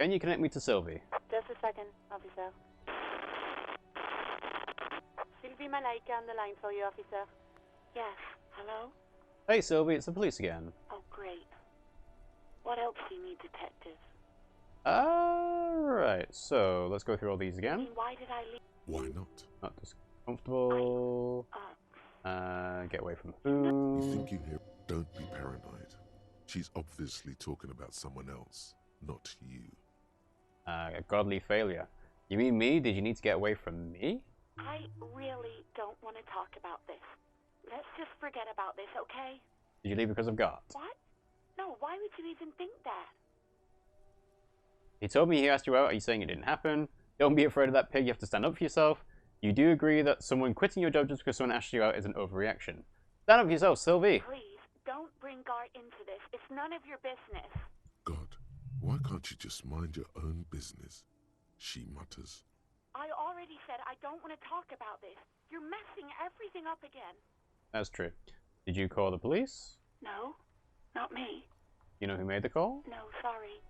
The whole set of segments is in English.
Can you connect me to Sylvie? Just a second, officer. Sylvie Malaika on the line for you, officer. Yes, hello? Hey Sylvie, it's the police again. Oh, great. What else do you need, detective? Alright, so let's go through all these I again. mean, why did I leave? Why not? Not discomfortable. Get away from who? You think you hear? Don't be paranoid. She's obviously talking about someone else, not you. A godly failure. You mean me? Did you need to get away from me? I really don't want to talk about this. Let's just forget about this, okay? Did you leave because of God? What? No, why would you even think that? He told me he asked you out. Are you saying it didn't happen? Don't be afraid of that pig. You have to stand up for yourself. You do agree that someone quitting your job just because someone asked you out is an overreaction. Stand up for yourself, Sylvie. Please, don't bring Gar into this. It's none of your business. God, why can't you just mind your own business? She mutters. I already said I don't want to talk about this. You're messing everything up again. That's true. Did you call the police? No, not me. You know who made the call? No, sorry.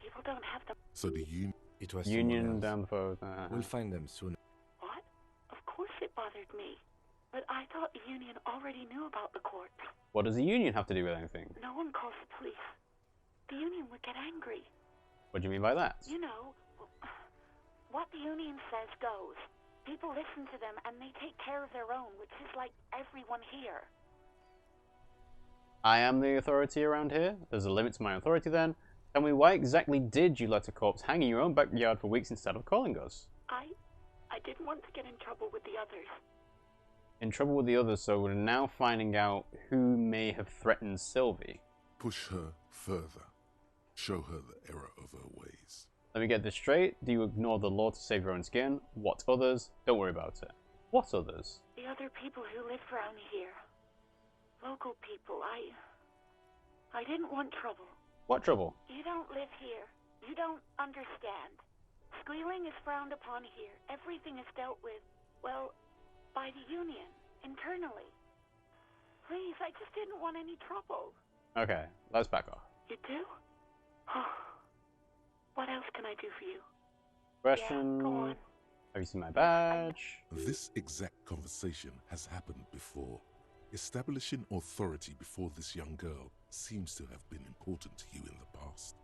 People don't have the... So the union... It was Union down the road. We'll find them soon. What? Of course it bothered me. But I thought the union already knew about the court. What does the union have to do with anything? No one calls the police. The union would get angry. What do you mean by that? You know, what the union says goes. People listen to them and they take care of their own, which is like everyone here. I am the authority around here. There's a limit to my authority then. Tell me, why exactly did you let a corpse hang in your own backyard for weeks instead of calling us? I didn't want to get in trouble with the others. In trouble with the others, so we're now finding out who may have threatened Sylvie. Push her further. Show her the error of her ways. Let me get this straight. Do you ignore the law to save your own skin? What others? Don't worry about it. What others? The other people who live around here. Local people. I didn't want trouble. What trouble? You don't live here. You don't understand. Squealing is frowned upon here. Everything is dealt with, well, by the union, internally. Please, I just didn't want any trouble. Okay, let's back off. You do? What else can I do for you? Question. Yeah, go on. Have you seen my badge? This exact conversation has happened before. Establishing authority before this young girl seems to have been important to you in the past.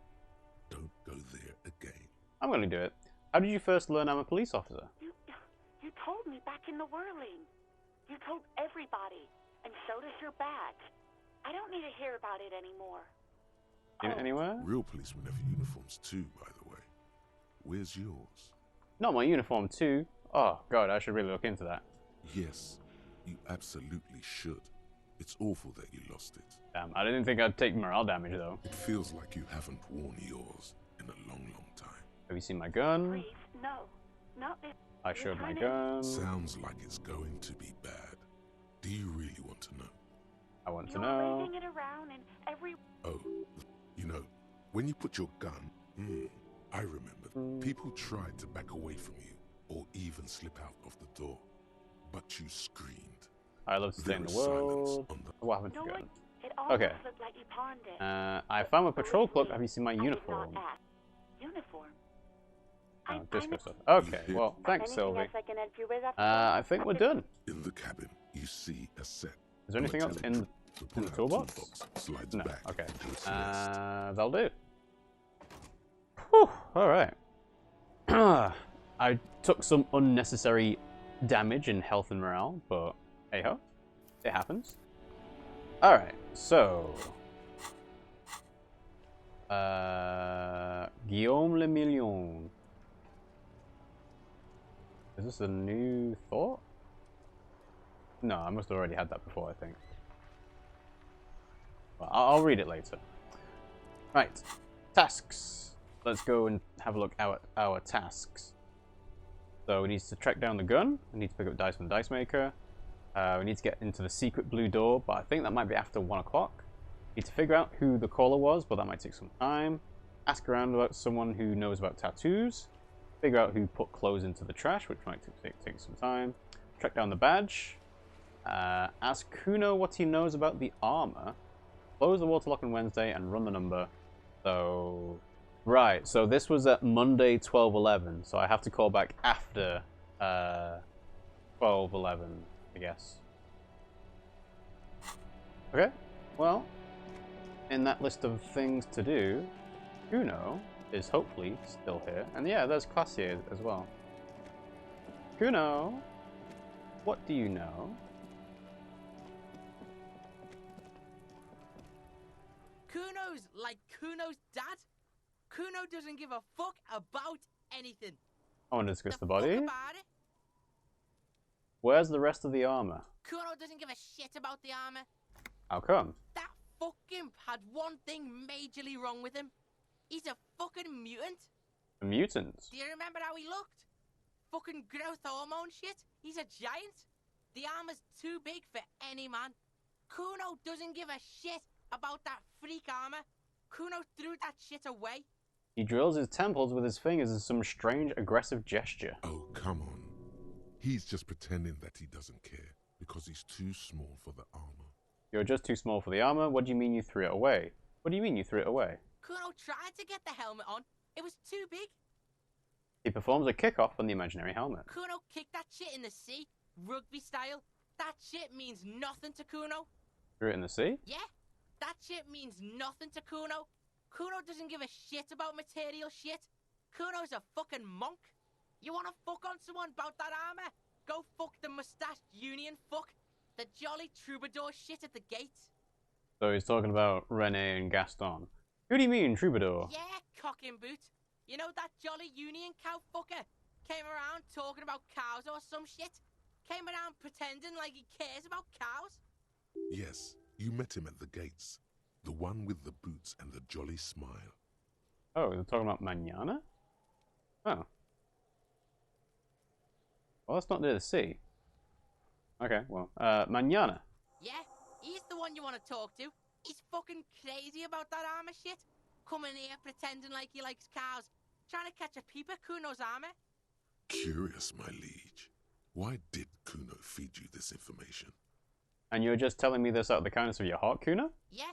Don't go there again. I'm going to do it. How did you first learn I'm a police officer? You told me back in the whirling. You told everybody, and so does your badge. I don't need to hear about it anymore. Anywhere? Real policemen have uniforms too, by the way. Where's yours? Not my uniform too. Oh god, I should really look into that. Yes, you absolutely should. It's awful that you lost it. Damn, I didn't think I'd take morale damage though. It feels like you haven't worn yours in a long, long time. Have you seen my gun? Please, no. Not this. I showed my gun. Sounds like it's going to be bad. Do you really want to know? I want to You're know. waving it around and every... Oh, you know, when you put your gun, I remember. People tried to back away from you, or even slip out of the door, but you screamed. I love to stay in the world. What happened to the gun? It almost Okay. looked like you pawned it. I found my patrol cloak. Have you seen my I did uniform? not ask. Uniform? Oh, disco stuff. Okay, well, thanks, Anything Sylvie. else I can help you with after I think we're done. In the cabin, you see a set. Is there anything else in the toolbox? Slides No. back Okay. to its nest. That'll do. Whew, alright. I took some unnecessary damage in health and morale, but hey ho, it happens. Alright, so Guillaume Le Million. Is this a new thought? No, I must have already had that before, I think. Well, I'll read it later. Right, tasks. Let's go and have a look at our tasks. So we need to track down the gun. We need to pick up dice from the dice maker. We need to get into the secret blue door, but I think that might be after 1 o'clock. Need to figure out who the caller was, but that might take some time. Ask around about someone who knows about tattoos. Figure out who put clothes into the trash, which might take some time. Track down the badge. Ask Kuno what he knows about the armor. Close the water lock on Wednesday and run the number. So Right, so this was at Monday 12:11, so I have to call back after 12:11, I guess. Okay, well, in that list of things to do, Kuno is hopefully still here. And yeah, there's Classier as well. Kuno, what do you know? Kuno's like Kuno's dad. Kuno doesn't give a fuck about anything. I want to discuss the Fuck body. about it. Where's the rest of the armor? Kuno doesn't give a shit about the armor. How come? That fucking had one thing majorly wrong with him. He's a fucking mutant. A mutant. Do you remember how he looked? Fucking growth hormone shit. He's a giant. The armor's too big for any man. Kuno doesn't give a shit about that freak armor. Kuno threw that shit away. He drills his temples with his fingers in some strange aggressive gesture. Oh, come on. He's just pretending that he doesn't care because he's too small for the armor. You're just too small for the armor? What do you mean you threw it away? What do you mean you threw it away? Kuno tried to get the helmet on. It was too big. He performs a kickoff on the imaginary helmet. Kuno kicked that shit in the sea, rugby style. That shit means nothing to Kuno. Threw it in the sea? Yeah, that shit means nothing to Kuno. Kuno doesn't give a shit about material shit. Kuno's a fucking monk. You wanna fuck on someone about that armor? Go fuck the mustached union fuck. The jolly troubadour shit at the gates. So he's talking about Rene and Gaston. Who do you mean, troubadour? Yeah, cock and boot. You know that jolly union cow fucker? Came around talking about cows or some shit? Came around pretending like he cares about cows? Yes, you met him at the gates. The one with the boots and the jolly smile. Oh, they're talking about Mañana? Oh. Well, that's not near the sea. Okay, well, Mañana. Yeah, he's the one you want to talk to. He's fucking crazy about that armor shit. Coming here pretending like he likes cows. Trying to catch a peep at Kuno's armor. Curious, my liege. Why did Kuno feed you this information? And you're just telling me this out of the kindness of your heart, Kuno? Yeah,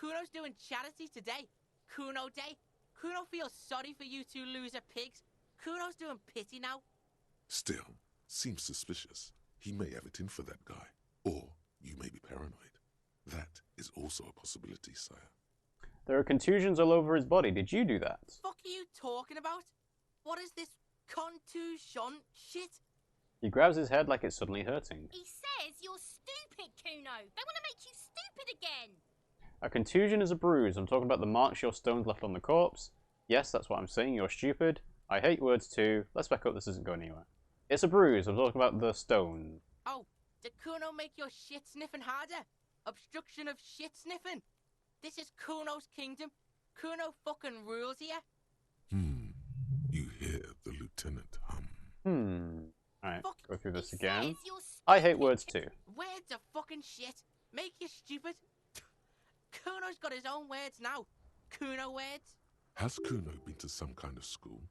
Kuno's doing charity today. Kuno Day. Kuno feels sorry for you two loser pigs. Kuno's doing pity now. Still, seems suspicious. He may have it in for that guy. Or you may be paranoid. That is also a possibility, sire. There are contusions all over his body. Did you do that? Fuck are you talking about? What is this contusion shit? He grabs his head like it's suddenly hurting. He says you're stupid, Kuno. They want to make you stupid again. A contusion is a bruise. I'm talking about the marks your stones left on the corpse. Yes, that's what I'm saying. You're stupid. I hate words too. Let's back up. This isn't going anywhere. It's a bruise. I'm talking about the stone. Oh, did Kuno make your shit sniffing harder? Obstruction of shit sniffing. This is Kuno's kingdom. Kuno fucking rules here. You hear the lieutenant hum. Alright, Fuck, go through this He again. says you're I hate stupid. words too. Words are fucking shit. Make you stupid. Kuno's got his own words now. Kuno words. Has Kuno been to some kind of school?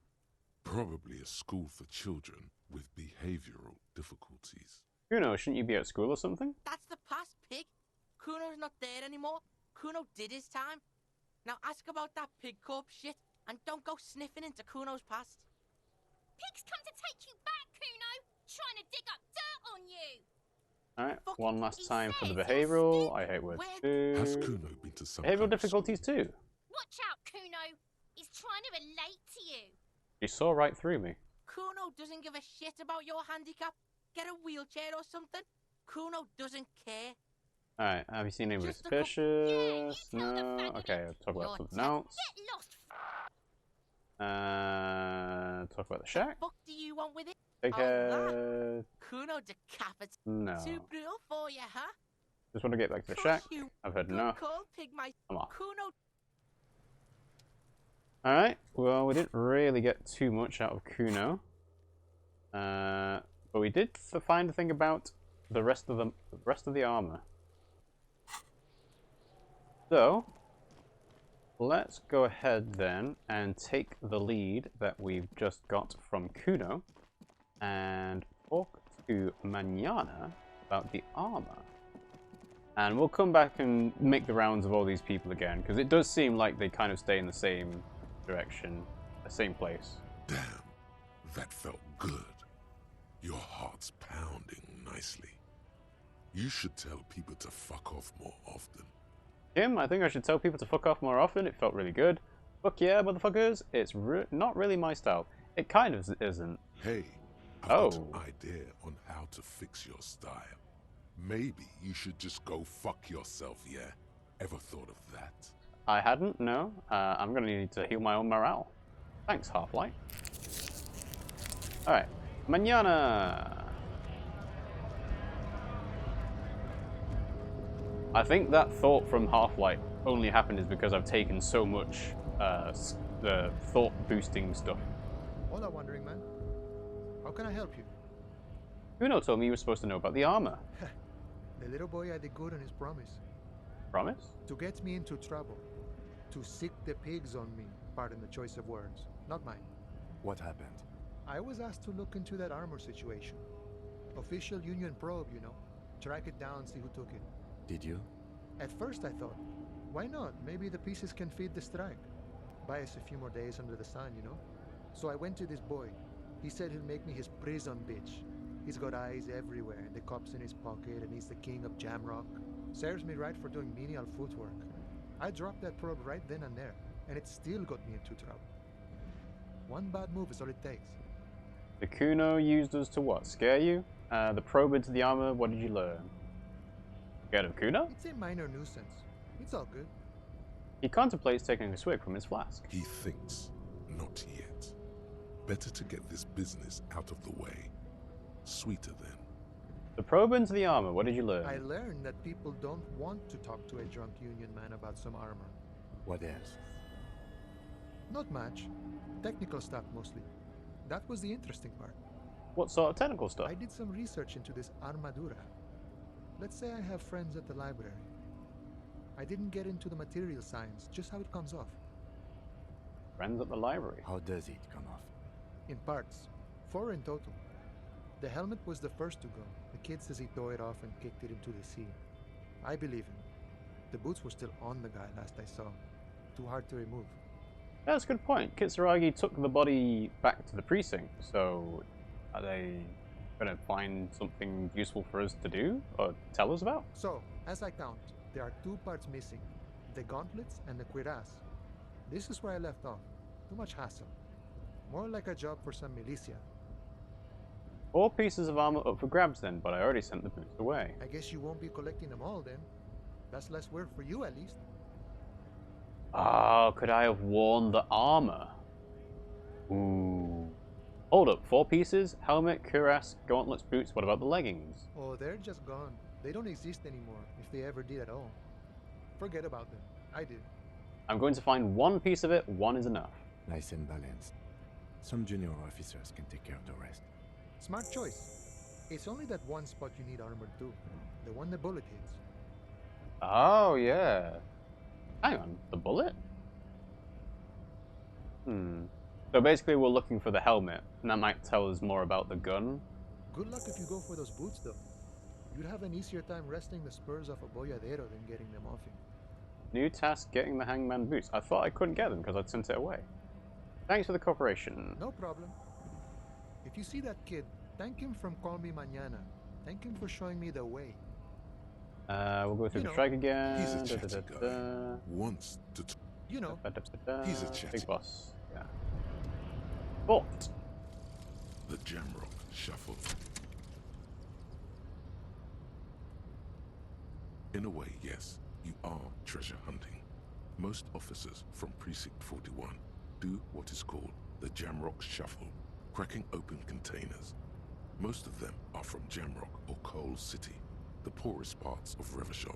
Probably a school for children with behavioral difficulties. Kuno, shouldn't you be at school or something? That's the past, pig. Kuno's not there anymore. Kuno did his time. Now ask about that pig corpse shit and don't go sniffing into Kuno's past. Pigs come to take you back, Kuno. Trying to dig up dirt on you. Alright, Fuck, one last he time for the says behavioural. I hate words Where- Has too. Kuno been to some Behavioural kind of difficulties school? too. Watch out, Kuno. He's trying to relate to you. You saw right through me. Kuno doesn't give a shit about your handicap. Get a wheelchair or something. Kuno doesn't care. Alright, have you seen anybody Just a couple- suspicious? Yeah, you tell the No? faggot Okay, I'll talk about You're something dead. else. Get lost. Talk about the shack. What do you want with it? Big Oh, head. Kuno decapitated. No. Too brutal for you, huh? Just want to get back to the Fuck shack. you. I've had Good enough. call, pig my. I'm off. Kuno. Alright, well, we didn't really get too much out of Kuno. But we did find a thing about the rest of the armor. So, let's go ahead then and take the lead that we've just got from Kuno and talk to Mañana about the armor. And we'll come back and make the rounds of all these people again, because it does seem like they kind of stay in the same direction, the same place. Damn, that felt good. Your heart's pounding nicely. You should tell people to fuck off more often. Kim, I think I should tell people to fuck off more often. It felt really good. Fuck yeah, motherfuckers. It's not really my style. It kind of isn't. Hey, I've got an idea on how to fix your style. Maybe you should just go fuck yourself, yeah? Ever thought of that? I hadn't, no. I'm gonna need to heal my own morale. Thanks, Half-Light. Alright. Mañana! I think that thought from Half-Light only happened is because I've taken so much the thought-boosting stuff. Hola, Wandering Man. How can I help you? Kuno told me you were supposed to know about the armor. The little boy had the good on his promise. Promise? To get me into trouble. To sick the pigs on me. Pardon the choice of words. Not mine. What happened? I was asked to look into that Armour situation. Official Union probe, you know. Track it down, see who took it. Did you? At first I thought, why not? Maybe the pieces can feed the strike. Buy us a few more days under the sun, you know? So I went to this boy. He said he'll make me his prison bitch. He's got eyes everywhere, and the cop's in his pocket, and he's the king of Jamrock. Serves me right for doing menial footwork. I dropped that probe right then and there, and it still got me into trouble. One bad move is all it takes. The Kuno used us to what? Scare you? The probe into the armor, what did you learn? Scared of Kuno? It's a minor nuisance. It's all good. He contemplates taking a swig from his flask. He thinks, not yet. Better to get this business out of the way. Sweeter then. The probe into the armor, what did you learn? I learned that people don't want to talk to a drunk Union man about some armor. What else? Not much. Technical stuff mostly. That was the interesting part. What sort of technical stuff? I did some research into this armadura. Let's say I have friends at the library. I didn't get into the material science, just how it comes off. Friends at the library. How does it come off? In parts. 4 in total. The helmet was the first to go. The kid says he tore it off and kicked it into the sea. I believe him. The boots were still on the guy last I saw. Too hard to remove. That's a good point. Kitsuragi took the body back to the precinct, so are they going to find something useful for us to do or tell us about? So, as I count, there are 2 parts missing. The gauntlets and the cuirass. This is where I left off. Too much hassle. More like a job for some militia. 4 pieces of armor up for grabs then, but I already sent the boots away. I guess you won't be collecting them all then. That's less work for you at least. Oh, could I have worn the armor? Ooh. Hold up, 4 pieces? Helmet, cuirass, gauntlets, boots. What about the leggings? Oh, they're just gone. They don't exist anymore, if they ever did at all. Forget about them. I did. I'm going to find 1 piece of it. 1 is enough. Nice and balanced. Some junior officers can take care of the rest. Smart choice. It's only that one spot you need armor too. The one the bullet hits. Oh, yeah. Hang on, the bullet? So basically we're looking for the helmet, and that might tell us more about the gun. Good luck if you go for those boots though. You'd have an easier time wresting the spurs off a boyadero than getting them off him. New task, getting the hangman boots. I thought I couldn't get them because I'd sent it away. Thanks for the cooperation. No problem. If you see that kid, thank him from Call Me Mañana. Thank him for showing me the way. We'll go through the strike again. He's a chatty guy. Wants to You know. He's a chatty. Big boss. Yeah. But The Jamrock Shuffle. In a way, yes, you are treasure hunting. Most officers from Precinct 41 do what is called the Jamrock Shuffle, cracking open containers. Most of them are from Jamrock or Coal City, the poorest parts of Revachol,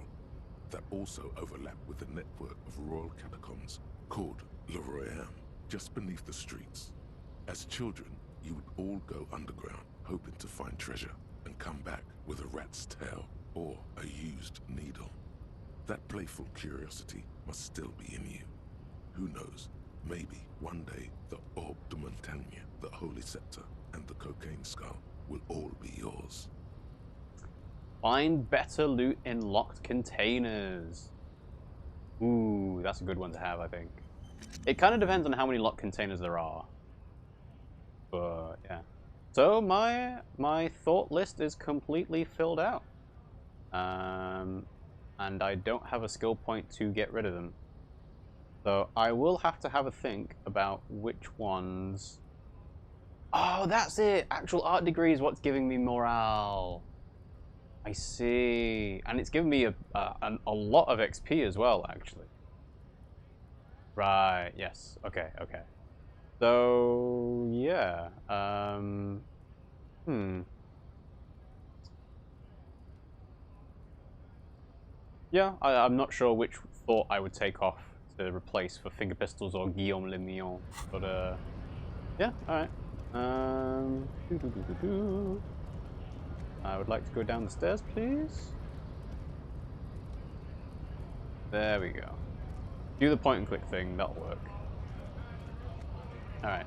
that also overlap with the network of royal catacombs called Le Royaume, just beneath the streets. As children, you would all go underground, hoping to find treasure, and come back with a rat's tail or a used needle. That playful curiosity must still be in you. Who knows, maybe one day the Orbe de Montagne, the Holy Scepter, and the Cocaine Skull will all be yours. find better loot in locked containers. Ooh, that's a good one to have, I think. It kind of depends on how many lock containers there are. But, yeah. So, my thought list is completely filled out. And I don't have a skill point to get rid of them. So, I will have to have a think about which ones... Oh, that's it! Actual art degree is what's giving me morale. I see. And it's given me a lot of XP as well, actually. Right, yes. Okay, okay. So, yeah. Yeah, I'm not sure which thought I would take off to replace for finger pistols or Guillaume Le Mignon. But, yeah, alright. I would like to go down the stairs, please. There we go. Do the point and click thing, that'll work. Alright.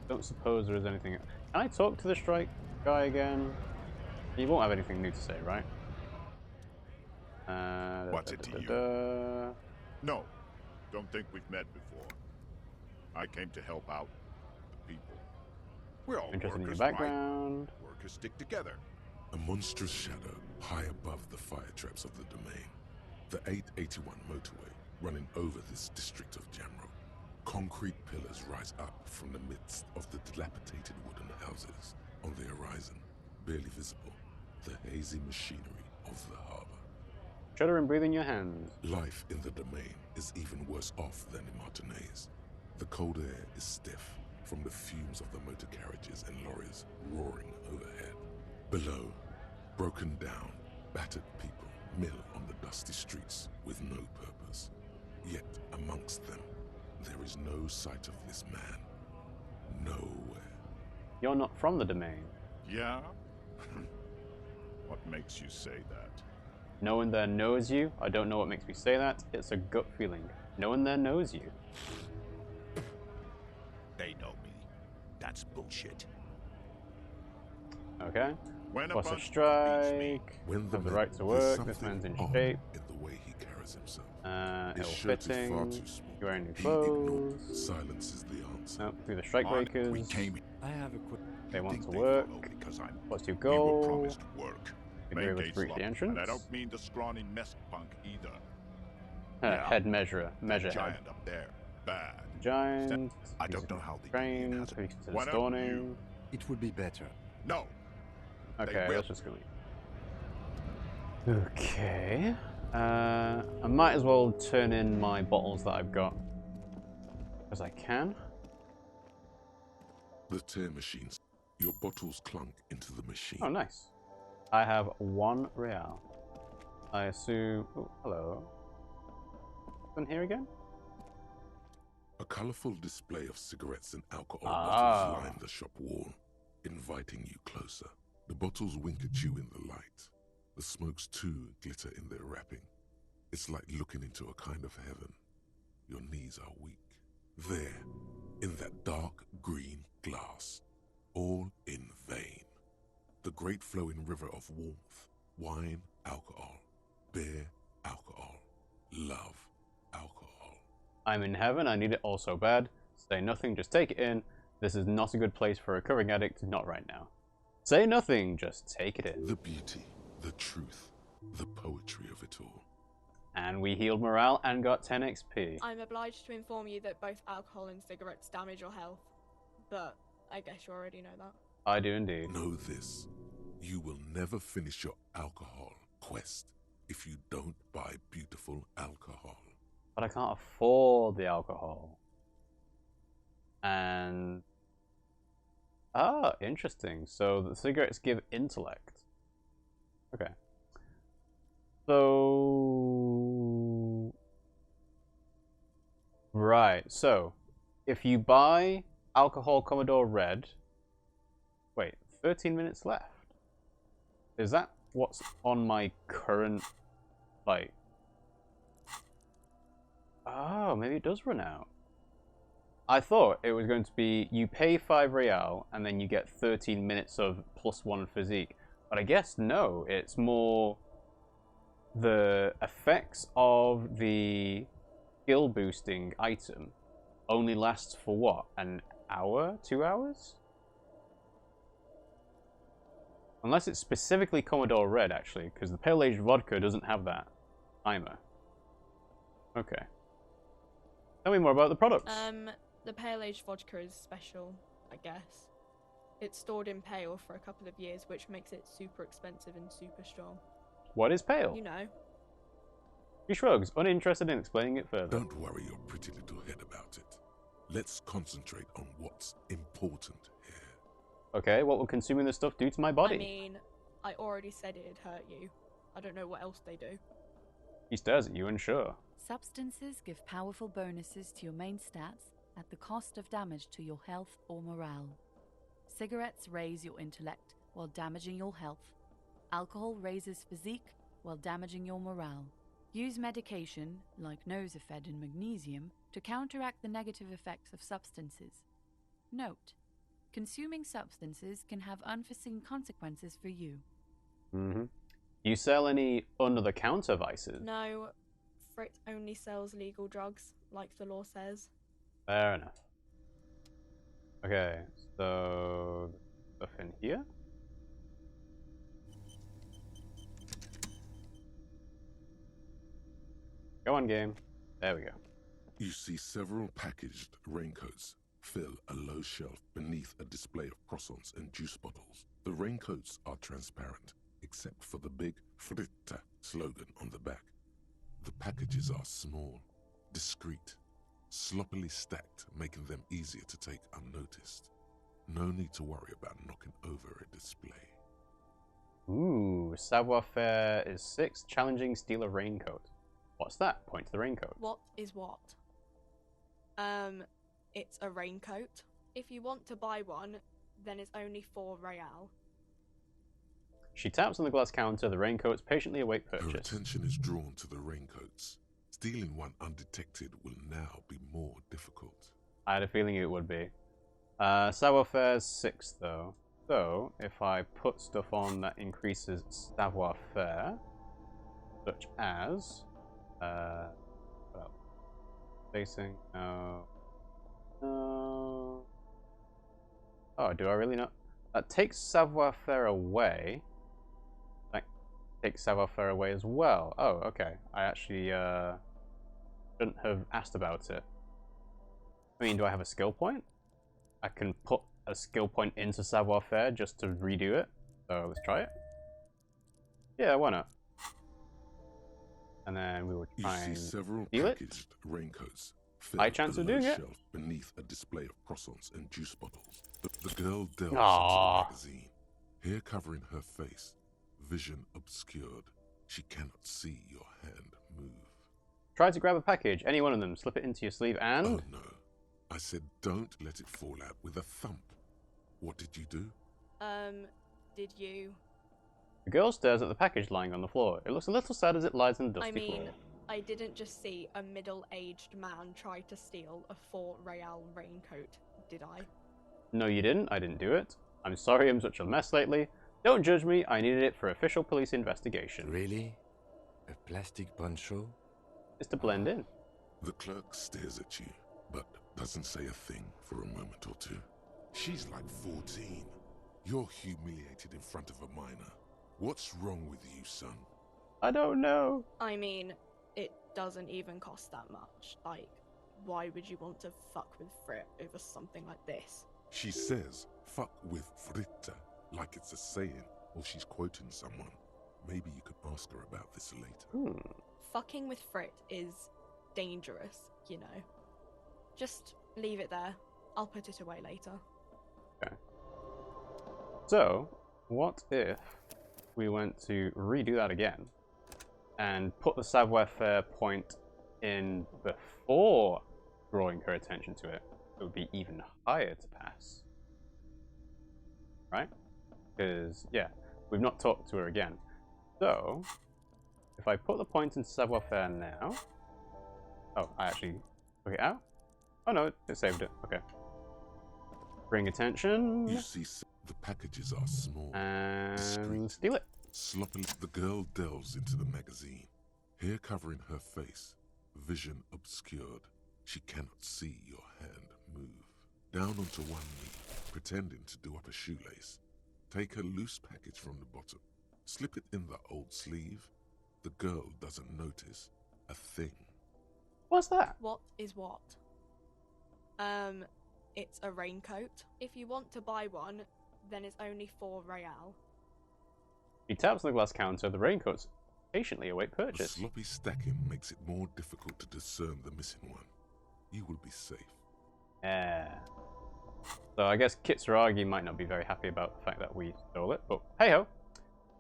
Don't suppose there is anything... Can I talk to the strike guy again? You won't have anything new to say, right? What's it to you? No. Don't think we've met before. I came to help out the people. We're all Interested in your workers, background. right? Workers stick together. A monstrous shadow high above the fire traps of the domain. The 881 motorway running over this district of Jamrock. Concrete pillars rise up from the midst of the dilapidated wooden houses. On the horizon, barely visible, the hazy machinery of the harbor. Shudder and breathe in your hands. Life in the domain is even worse off than in Martinez. The cold air is stiff from the fumes of the motor carriages and lorries roaring overhead. Below, broken down, battered people mill on the dusty streets with no purpose. Yet amongst them, there is no sight of this man. Nowhere. You're not from the domain. Yeah? What makes you say that? No one there knows you. I don't know what makes me say that. It's a gut feeling. No one there knows you. They know me. That's bullshit. Okay. When What's a bunch beats me, strike? When the Have the man right to has work. This something man's in on shape. in the way he carries himself. Ill His shirt is far fitting. too small. You're wearing new He clothes. ignored. Silence is the answer. Nope, through the strike on, we breakers. came here. I have a quick... They want Think to they work. follow because I'm What's your We were goal? promised work. You're able to gates reach the locked, entrance. And I don't mean the scrawny mess punk either. Head measurer. Measure head. Giant up there. Bad. Giant. I don't know how the Trained. union has Have you it. considered Why don't stoning? you? It would be better. No. Okay, will. let's just go. Okay. I might as well turn in my bottles that I've got. Because I can. The tear machines. Your bottles clunk into the machine. Oh, nice. I have 1 real. I assume... Oh, hello. Been here again? A colourful display of cigarettes and alcohol Ah. bottles line the shop wall, inviting you closer. The bottles wink at you in the light. The smokes too glitter in their wrapping. It's like looking into a kind of heaven. Your knees are weak. There, in that dark green glass, all in vain. The great flowing river of warmth, wine, alcohol, beer, alcohol, love, alcohol. I'm in heaven, I need it all so bad. Say nothing, just take it in. This is not a good place for a recovering addict, not right now. Say nothing, just take it in. The beauty, the truth, the poetry of it all. And we healed morale and got 10 XP. I'm obliged to inform you that both alcohol and cigarettes damage your health. But I guess you already know that. I do indeed. Know this, you will never finish your alcohol quest if you don't buy beautiful alcohol. But I can't afford the alcohol. And... Ah, interesting. So the cigarettes give intellect. Okay. So... Right, so... If you buy alcohol Commodore Red... Wait, 13 minutes left. Is that what's on my current... Like... Oh, maybe it does run out. I thought it was going to be you pay 5 real and then you get 13 minutes of +1 physique. But I guess no, it's more the effects of the skill boosting item only lasts for what? An hour? 2 hours? Unless it's specifically Commodore Red, actually, because the Pale Age Vodka doesn't have that timer. Okay. Tell me more about the products. The Pale Age Vodka is special, I guess. It's stored in pale for a couple of years, which makes it super expensive and super strong. What is pale? You know. He shrugs, uninterested in explaining it further. Don't worry your pretty little head about it. Let's concentrate on what's important here. Okay, what will consuming this stuff do to my body? I mean, I already said it'd hurt you. I don't know what else they do. He stares at you, unsure. Substances give powerful bonuses to your main stats at the cost of damage to your health or morale. Cigarettes raise your intellect while damaging your health. Alcohol raises physique while damaging your morale. Use medication, like Nosafed and magnesium, to counteract the negative effects of substances. Note: consuming substances can have unforeseen consequences for you. Mm-hmm. You sell any under-the-counter vices? No, Frit only sells legal drugs, like the law says. Fair enough. Okay, so stuff in here. Go on, game. There we go. You see several packaged raincoats fill a low shelf beneath a display of croissants and juice bottles. The raincoats are transparent, except for the big Fritta slogan on the back. The packages are small, discreet, sloppily stacked, making them easier to take unnoticed. No need to worry about knocking over a display. Ooh, savoir-faire is 6, challenging, steal a raincoat. What's that? Point to the raincoat. What is what? It's a raincoat. If you want to buy one, then it's only 4 real. She taps on the glass counter. The raincoats patiently await Her purchase. attention is drawn to the raincoats. Stealing one undetected will now be more difficult. I had a feeling it would be. Savoir-faire's 6, though. So, if I put stuff on that increases savoir-faire, such as... well, facing... No... No... Oh, do I really not? That takes savoir-faire away. That takes savoir-faire away as well. Oh, okay. I actually, shouldn't have asked about it. I mean, do I have a skill point? I can put a skill point into savoir-faire just to redo it. So let's try it. Yeah, why not? And then we will try and several steal it. packaged raincoats High chance of doing it. shelf beneath a display of croissants and juice bottles. The girl delves Aww. into the magazine, hair covering her face, vision obscured. She cannot see your hand move. Try to grab a package, any one of them, slip it into your sleeve and... Oh no. I said don't let it fall out with a thump. What did you do? Did you? The girl stares at the package lying on the floor. It looks a little sad as it lies on the dusty I mean, floor. I didn't just see a middle-aged man try to steal a 4 real raincoat, did I? No, you didn't. I didn't do it. I'm sorry I'm such a mess lately. Don't judge me. I needed it for official police investigation. Really? A plastic poncho? It's to blend in. The clerk stares at you, but doesn't say a thing for a moment or two. She's like 14. You're humiliated in front of a minor. What's wrong with you, son? I don't know. I mean, it doesn't even cost that much. Like, why would you want to fuck with Frit over something like this? She says, fuck with Fritta, like it's a saying, or she's quoting someone. Maybe you could ask her about this later. Fucking with Frit is dangerous, you know. Just leave it there. I'll put it away later. Okay. So, what if we went to redo that again and put the savoir-faire point in before drawing her attention to it? It would be even higher to pass. Right? Because, yeah, we've not talked to her again. So, if I put the point into savoir-faire now... Oh, I actually took it out? Oh no, it saved it. Okay. Bring attention. You see, the packages are small, and discreet. steal it. Sloppily, the girl delves into the magazine, hair covering her face, vision obscured. She cannot see your hand move. Down onto one knee, pretending to do up a shoelace. Take a loose package from the bottom. Slip it in the old sleeve. The girl doesn't notice a thing. What's that? What is what? It's a raincoat. If you want to buy one, then it's only 4 real. He taps on the glass counter. The raincoats patiently await The purchase. sloppy stacking makes it more difficult to discern the missing one. You will be safe. Yeah. So I guess Kitsuragi might not be very happy about the fact that we stole it, but hey-ho.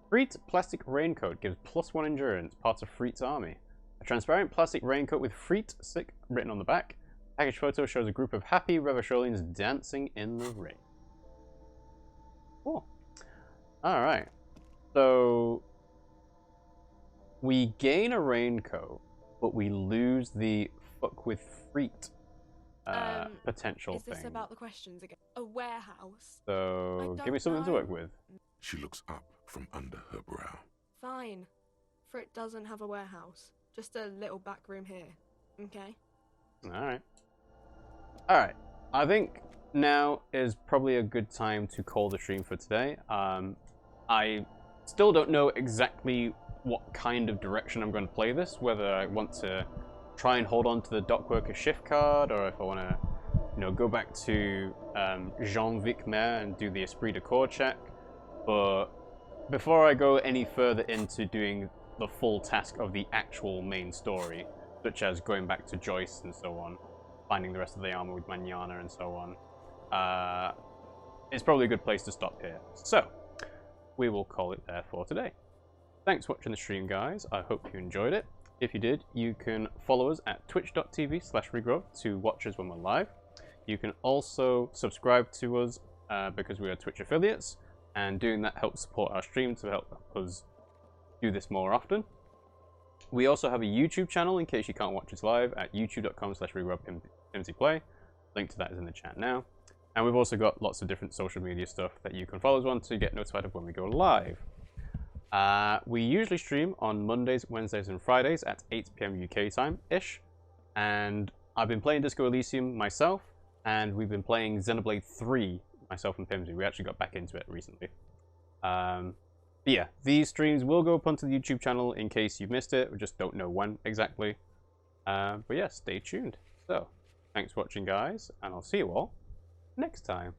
Freet plastic raincoat gives +1 endurance, part of Freet's army. A transparent plastic raincoat with Freet sick written on the back. Package photo shows a group of happy Revacholians dancing in the rain. Cool. Alright. So we gain a raincoat, but we lose the fuck with Freet potential Is this thing. about the questions again? A warehouse? So I give me don't something to know. work with. She looks up from under her brow. Fine. Frit doesn't have a warehouse. Just a little back room here. Okay? Alright. Alright. I think now is probably a good time to call the stream for today. I still don't know exactly what kind of direction I'm going to play this, whether I want to try and hold on to the dock worker shift card, or if I want to, you know, go back to Jean-Vic Maire and do the Esprit de Corps check. But before I go any further into doing the full task of the actual main story, such as going back to Joyce and so on, finding the rest of the armor with Mañana and so on, it's probably a good place to stop here. So, we will call it there for today. Thanks for watching the stream, guys. I hope you enjoyed it. If you did, you can follow us at twitch.tv/RiggyRob to watch us when we're live. You can also subscribe to us because we are Twitch affiliates, and doing that helps support our stream to help us do this more often. We also have a YouTube channel in case you can't watch us live at youtube.com/RiggyRob Link to that is in the chat now. And we've also got lots of different social media stuff that you can follow us on to get notified of when we go live. We usually stream on Mondays, Wednesdays, and Fridays at 8 PM UK time-ish. And I've been playing Disco Elysium myself, and we've been playing Xenoblade 3, myself and Pimmsy. We actually got back into it recently. But yeah, these streams will go up onto the YouTube channel in case you've missed it. We just don't know when exactly. But yeah, stay tuned. So, thanks for watching, guys, and I'll see you all next time.